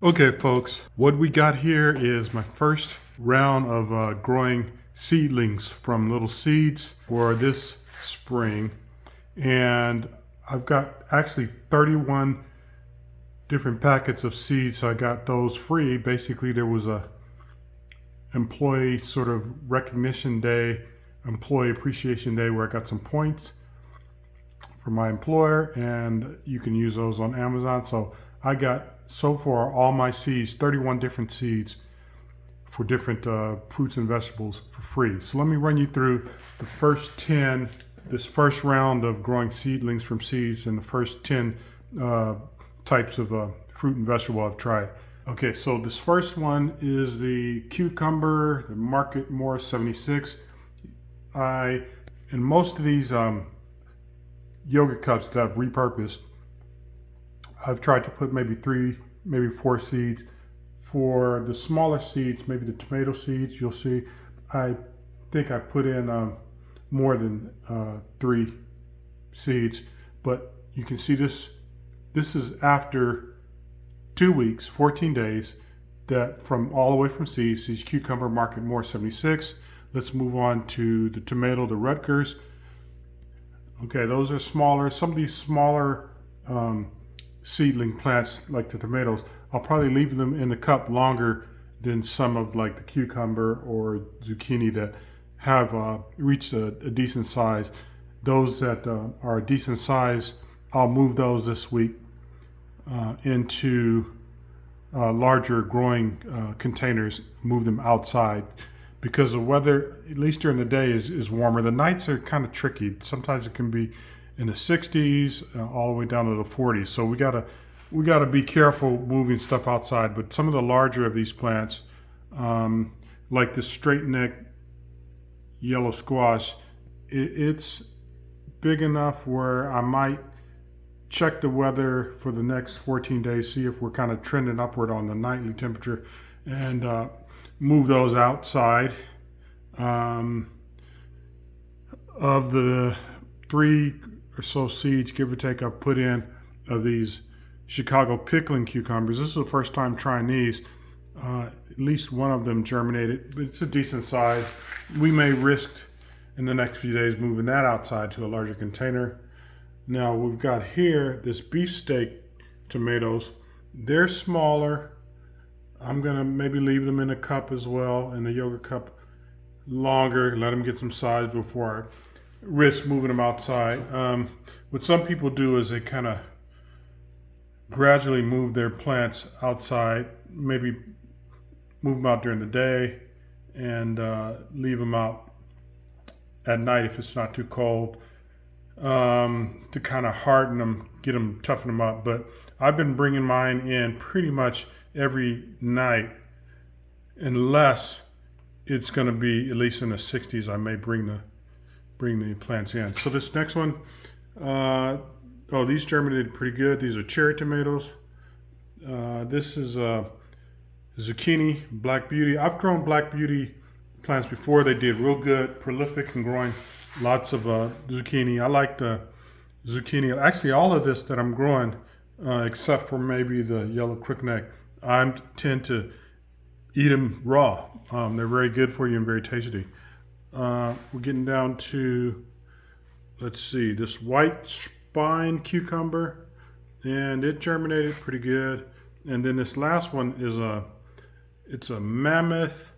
Okay, folks, what we got here is my first round of growing seedlings from little seeds for this spring. And I've got actually 31 different packets of seeds. So I got those free. Basically, there was a employee sort of recognition day, employee appreciation day where I got some points for my employer, and you can use those on Amazon. So I got so far all my seeds, 31 different seeds for different fruits and vegetables for free. So let me run you through the first 10, this first round of growing seedlings from seeds, and the first 10 types of fruit and vegetable I've tried. Okay, so this first one is the cucumber, the Market More 76. In most of these yogurt cups that I've repurposed, I've tried to put maybe 3, maybe 4 seeds. For the smaller seeds, maybe the tomato seeds, you'll see, I think I put in more than 3 seeds, but you can see this is after 2 weeks, 14 days, that from all the way from seeds, these cucumber Market More 76. Let's move on to the tomato, the Rutgers. Okay, those are smaller. Some of these smaller seedling plants, like the tomatoes, I'll probably leave them in the cup longer than some of like the cucumber or zucchini that have reached a decent size. Those that are a decent size, I'll move those this week into larger growing containers, move them outside, because the weather, at least during the day, is warmer. The nights are kind of tricky. Sometimes it can be in the 60s all the way down to the 40s. So we gotta be careful moving stuff outside. But some of the larger of these plants, like the straight neck yellow squash, it's big enough where I might check the weather for the next 14 days, see if we're kind of trending upward on the nightly temperature, and move those outside. Of the 3 or so seeds, give or take, I've put in of these Chicago pickling cucumbers. This is the first time trying these. At least one of them germinated, but it's a decent size. We may risk in the next few days moving that outside to a larger container. Now we've got here this beefsteak tomatoes. They're smaller. I'm gonna maybe leave them in a cup as well, in the yogurt cup, longer, let them get some size before I risk moving them outside. What some people do is they kind of gradually move their plants outside, maybe move them out during the day and leave them out at night if it's not too cold, to kind of harden them, get them, toughen them up. But I've been bringing mine in pretty much every night, unless it's going to be at least in the 60s. I may bring the plants in. So this next one, these germinated pretty good. These are cherry tomatoes. This is zucchini, Black Beauty. I've grown Black Beauty plants before. They did real good, prolific and growing lots of zucchini. I like the zucchini. Actually, all of this that I'm growing, except for maybe the yellow crookneck, I tend to eat them raw. They're very good for you and very tasty. We're getting down to, let's see, this white spine cucumber, and it germinated pretty good. And then this last one is it's a mammoth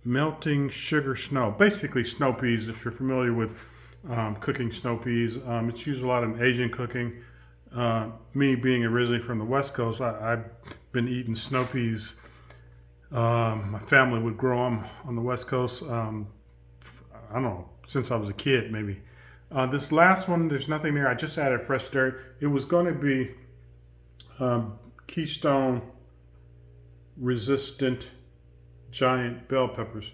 melting sugar snow, basically snow peas. If you're familiar with cooking snow peas, it's used a lot in Asian cooking. Me being originally from the West Coast, I've been eating snow peas. My family would grow them on the West Coast. I don't know, since I was a kid, maybe. This last one, there's nothing there. I just added fresh dirt. It was going to be Keystone resistant giant bell peppers.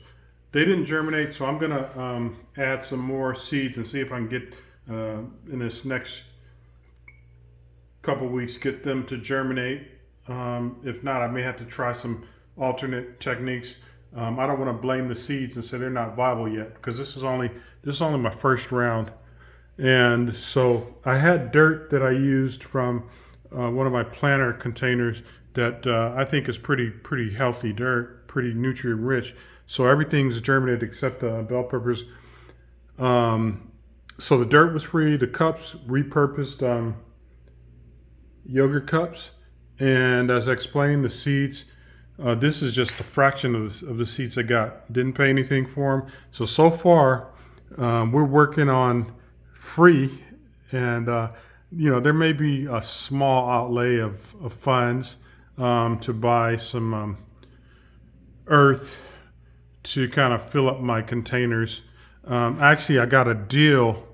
They didn't germinate, so I'm going to add some more seeds and see if I can get, in this next couple weeks, get them to germinate. If not, I may have to try some alternate techniques. I don't want to blame the seeds and say they're not viable yet, because this is only my first round. And so I had dirt that I used from one of my planter containers that I think is pretty healthy dirt, pretty nutrient rich. So everything's germinated except the bell peppers. So the dirt was free. The cups repurposed yogurt cups, and as I explained, the seeds. This is just a fraction of the seeds I got. Didn't pay anything for them. So far, we're working on free, and there may be a small outlay of funds to buy some earth to kind of fill up my containers. Actually, I got a deal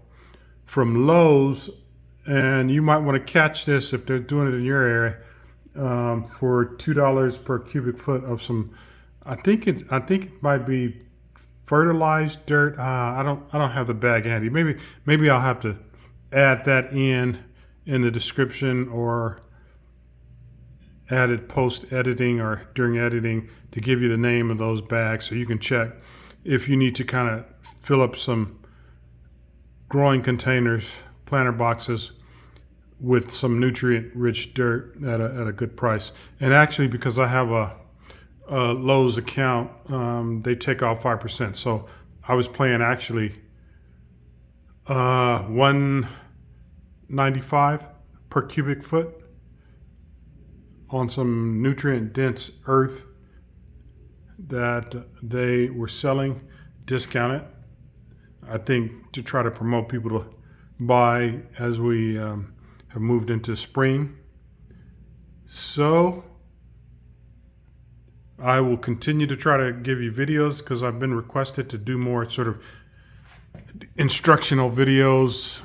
from Lowe's, and you might want to catch this if they're doing it in your area, for $2 per cubic foot of some. I think it might be fertilized dirt. I don't have the bag handy. Maybe I'll have to add that in the description, or add it post editing or during editing to give you the name of those bags, so you can check if you need to kind of fill up some growing containers, planter boxes, with some nutrient-rich dirt at a good price. And actually, because I have a Lowe's account, they take off 5%. So I was paying actually $1.95 per cubic foot on some nutrient-dense earth that they were selling discounted. I think to try to promote people to buy as we have moved into spring. So I will continue to try to give you videos, because I've been requested to do more sort of instructional videos.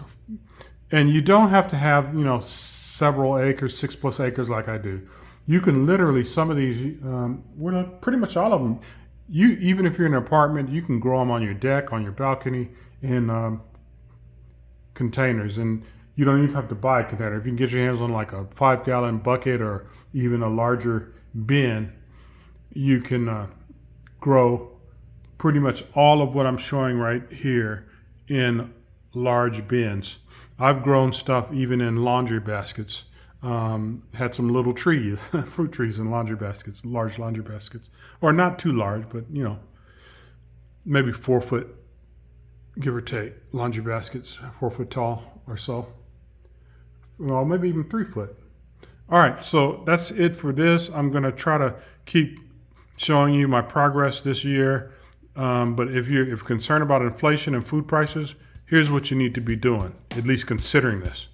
And you don't have to have, several acres, 6+ acres like I do. You can literally, some of these, pretty much all of them, even if you're in an apartment, you can grow them on your deck, on your balcony, in containers. And you don't even have to buy a container. If you can get your hands on like a 5-gallon bucket or even a larger bin, you can grow pretty much all of what I'm showing right here in large bins. I've grown stuff even in laundry baskets. Had some little trees, fruit trees in laundry baskets, large laundry baskets. Or not too large, but maybe 4 foot, give or take, laundry baskets, 4 foot tall or so. Well, maybe even 3 foot. All right, so that's it for this. I'm gonna try to keep showing you my progress this year. But if you're concerned about inflation and food prices, here's what you need to be doing, at least considering this.